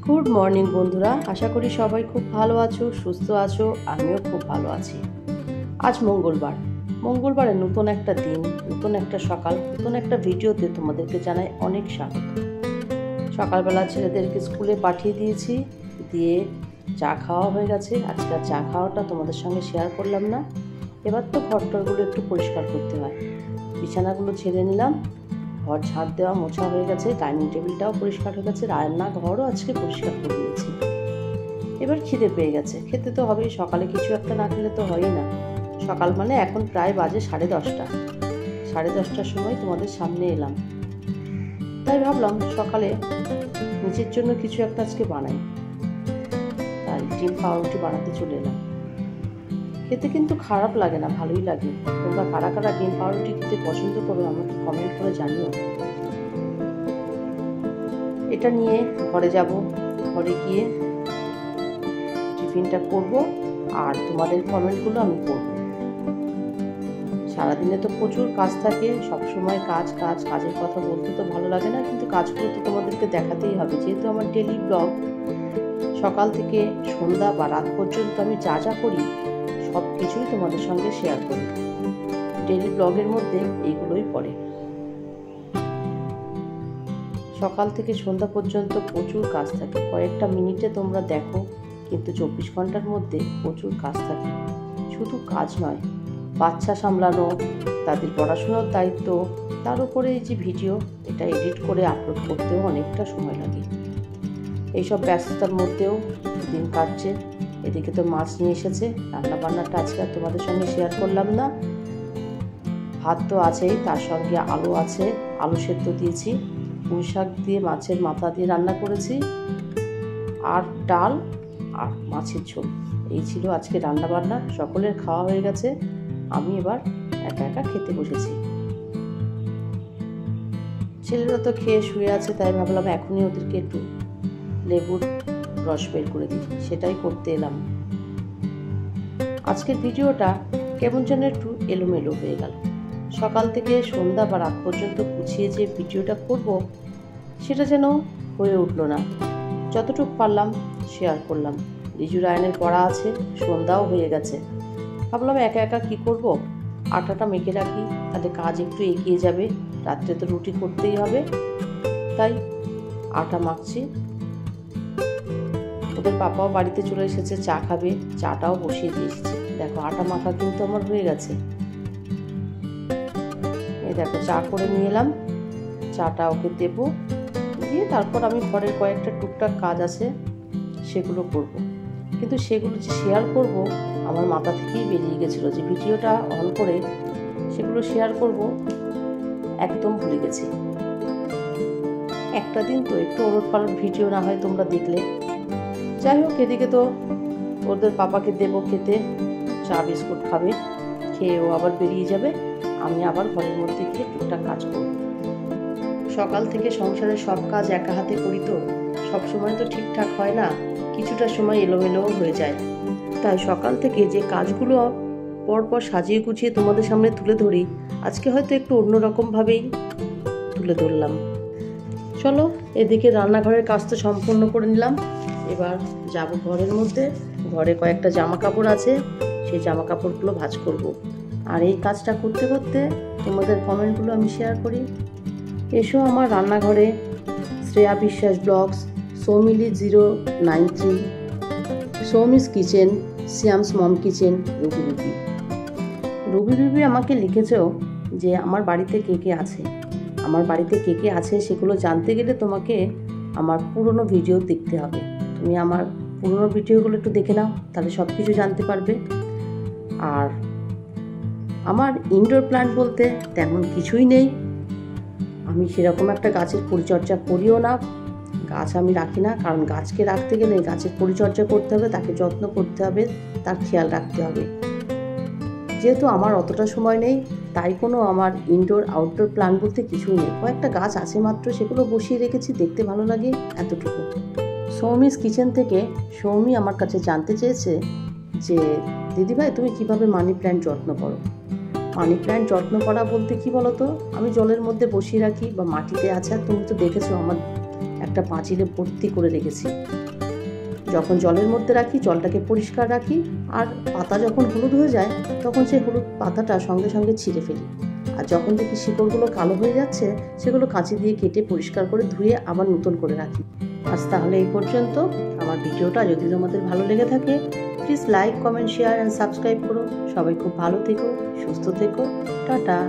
Good morning বন্ধুরা, আশা করি সবাই খুব ভালো আছো, সুস্থ আছো। আমিও খুব ভালো আছি। আজ মঙ্গলবারের নতুন একটা দিন, নতুন একটা সকাল, নতুন একটা ভিডিওতে তোমাদেরকে জানাই অনেক স্বাগত। সকালবেলা ছেলেদেরকে স্কুলে পাঠিয়ে দিয়েছি, দিয়ে চা খাওয়া হয়ে গেছে। আজকে চা খাওয়াটা তোমাদের সঙ্গে শেয়ার করলাম না। এবার তো ঘরটরগুলো একটু পরিষ্কার করতে হয়। বিছানাগুলো ছেড়ে নিলাম, ঘর ঝাড় দেওয়া মোছা হয়ে গেছে, ডাইনিং টেবিলটাও পরিষ্কার হয়ে গেছে, রান্নাঘরও আজকে পরিষ্কার করে দিয়েছি। এবার খিদে পেয়ে গেছে, খেতে তো হবেই। সকালে কিছু একটা না খেলে তো হয়ই না। সকাল মানে এখন প্রায় বাজে 10:30। 10:30টার সময় তোমাদের সামনে এলাম, তাই ভাবলাম সকালে নিজের জন্য কিছু একটা আজকে বানাই। তাই ডিম পাউরুটি বানাতে চলে এলাম। খেতে কিন্তু খারাপ লাগে না, ভালোই লাগে। তোমরা কারা কারা ডিম পাউরুটি খেতে পছন্দ করো আমাকে কমেন্ট করে জানিও। এটা নিয়ে ঘরে যাব, ঘরে গিয়ে টিফিনটা করব, আর তোমাদের কমেন্টগুলো আমি পড়ব। সারাদিনে তো প্রচুর কাজ থাকে, সবসময় কাজের কথা বলতে তো ভালো লাগে না, কিন্তু কাজগুলো তো তোমাদেরকে দেখাতেই হবে। যেহেতু আমার ডেলি ব্লগ, সকাল থেকে সন্ধ্যা বা রাত পর্যন্ত আমি যা যা করি সব কিছুই তোমাদের সঙ্গে শেয়ার করি। ডেলি ব্লগের মধ্যে এইগুলোই পড়ে। সকাল থেকে সন্ধ্যা পর্যন্ত প্রচুর কাজ থাকে। কয়েকটা মিনিটে তোমরা দেখো, কিন্তু 24 ঘন্টার মধ্যে প্রচুর কাজ থাকে। শুধু কাজ নয়, বাচ্চা সামলানো, তাদের পড়াশোনার দায়িত্ব, তার উপরে এই যে ভিডিও, এটা এডিট করে আপলোড করতেও অনেকটা সময় লাগে। এইসব ব্যস্ততার মধ্যেও দিন কাটছে। এদিকে তো মাছ নিয়ে এসেছে, রান্না বান্নাটা আজকে আর তোমাদের সঙ্গে শেয়ার করলাম না। ভাত তো আছেই, তার সঙ্গে আলু আছে, আলু সেদ্ধ দিয়েছি, পুঁই শাক দিয়ে মাছের মাথা দিয়ে রান্না করেছি, আর ডাল আর মাছের ঝোল। এই ছিল আজকে রান্না বান্না। সকলের খাওয়া হয়ে গেছে, আমি এবার একা একা খেতে বসেছি। ছেলেরা তো খেয়ে শুয়ে আছে, তাই ভাবলাম এখনই ওদেরকে একটু লেবুর রস বের করে দিই, সেটাই করতে এলাম। আজকের ভিডিওটা কেমন যেন একটু এলোমেলো হয়ে গেল। সকাল থেকে সন্ধ্যা বা রাত পর্যন্ত গুছিয়ে যে ভিডিওটা করব, সেটা যেন হয়ে উঠলো না। যতটুকু পারলাম শেয়ার করলাম। রিজু রায়নের পড়া আছে, সন্ধ্যাও হয়ে গেছে। ভাবলাম একা একা কি করব, আটাটা মেখে রাখি, তাহলে কাজ একটু এগিয়ে যাবে। রাত্রে তো রুটি করতেই হবে, তাই আটা মাখছি। ওদের পাপাও বাড়িতে চলে এসেছে, চা খাবে, চাটাও বসিয়ে দিয়ে এসেছে। দেখো আটা মাখা কিন্তু আমার হয়ে গেছে। এই দেখো চা করে নিয়ে এলাম, চাটা ওকে দেবো, দিয়ে তারপর আমি ঘরের কয়েকটা টুকটাক কাজ আছে সেগুলো করব। কিন্তু সেগুলো যে শেয়ার করব আমার মাথা থেকেই বেরিয়ে গেছিলো, যে ভিডিওটা অন করে সেগুলো শেয়ার করব একদম ভুলে গেছি। একটা দিন তো একটু ওলটপালট ভিডিও না হয় তোমরা দেখলে। যাই হোক, এদিকে তো ওদের পাপাকে দেবো খেতে, চা বিস্কুট খাবে, খেয়ে ও আবার বেরিয়ে যাবে। আমি আবার ঘরের মধ্যে গিয়ে টুকটাক কাজ করব। সকাল থেকে সংসারের সব কাজ একা হাতে করি, তো সবসময় তো ঠিকঠাক হয় না, কিছুটা সময় এলোমেলোও হয়ে যায়। তাই সকাল থেকে যে কাজগুলো পরপর সাজিয়ে গুছিয়ে তোমাদের সামনে তুলে ধরি, আজকে হয়তো একটু অন্যরকমভাবেই তুলে ধরলাম। চলো, এদিকে রান্নাঘরের কাজ তো সম্পূর্ণ করে নিলাম। এবার যাব ঘরের মধ্যে। ঘরে কয়েকটা জামা কাপড় আছে, সেই জামা কাপড়গুলো ভাঁজ করব। আর এই কাজটা করতে করতে তোমাদের কমেন্টগুলো আমি শেয়ার করি। এসো আমার রান্নাঘরে। Shreya Biswas blogs, Soumili 093, Soumi's kitchen, Shyam's mom kitchen, Ruby Bibi আমাকে লিখেছেও যে আমার বাড়িতে কে কে আছে। আমার বাড়িতে কে কে আছে সেগুলো জানতে গেলে তোমাকে আমার পুরনো ভিডিও দেখতে হবে। তুমি আমার পুরনো ভিডিওগুলো একটু দেখে নাও, তাহলে সব কিছু জানতে পারবে। আর আমার ইনডোর প্ল্যান্ট বলতে তেমন কিছুই নেই। আমি সেরকম একটা গাছের পরিচর্যা করিও না, গাছ আমি রাখি না। কারণ গাছকে রাখতে গেলে গাছের পরিচর্যা করতে হবে, তাকে যত্ন করতে হবে, তার খেয়াল রাখতে হবে। যেহেতু আমার অতটা সময় নেই, তাই কোনো আমার ইনডোর আউটডোর প্ল্যান্ট বলতে কিছুই নেই। কয়েকটা গাছ আছে মাত্র, সেগুলো বসিয়ে রেখেছি, দেখতে ভালো লাগে, এতটুকু। সৌমিস কিচেন থেকে সৌমি আমার কাছে জানতে চেয়েছে যে দিদিভাই তুমি কিভাবে মানি প্ল্যান্ট যত্ন করো। মানি প্ল্যান্ট যত্ন করা বলতে কি বলো তো, আমি জলের মধ্যে বসিয়ে রাখি বা মাটিতে আছে। তুমি তো দেখেছো আমার একটা একটা পাঁচিলে ভর্তি করে রেখেছি। যখন জলের মধ্যে রাখি জলটাকে পরিষ্কার রাখি, আর পাতা যখন হলুদ হয়ে যায় তখন সেই হলুদ পাতাটা সঙ্গে সঙ্গে ছিঁড়ে ফেলি। আর যখন দেখি শিকড়গুলো কালো হয়ে যাচ্ছে সেগুলো কাঁচি দিয়ে কেটে পরিষ্কার করে ধুয়ে আবার নতুন করে রাখি। আজ তাহলে এই পর্যন্ত। আমার ভিডিওটা যদি তোমাদের ভালো লেগে থাকে please like, comment, share and subscribe করো। সবাই খুব ভালো থেকো, সুস্থ থেকো। টাটা।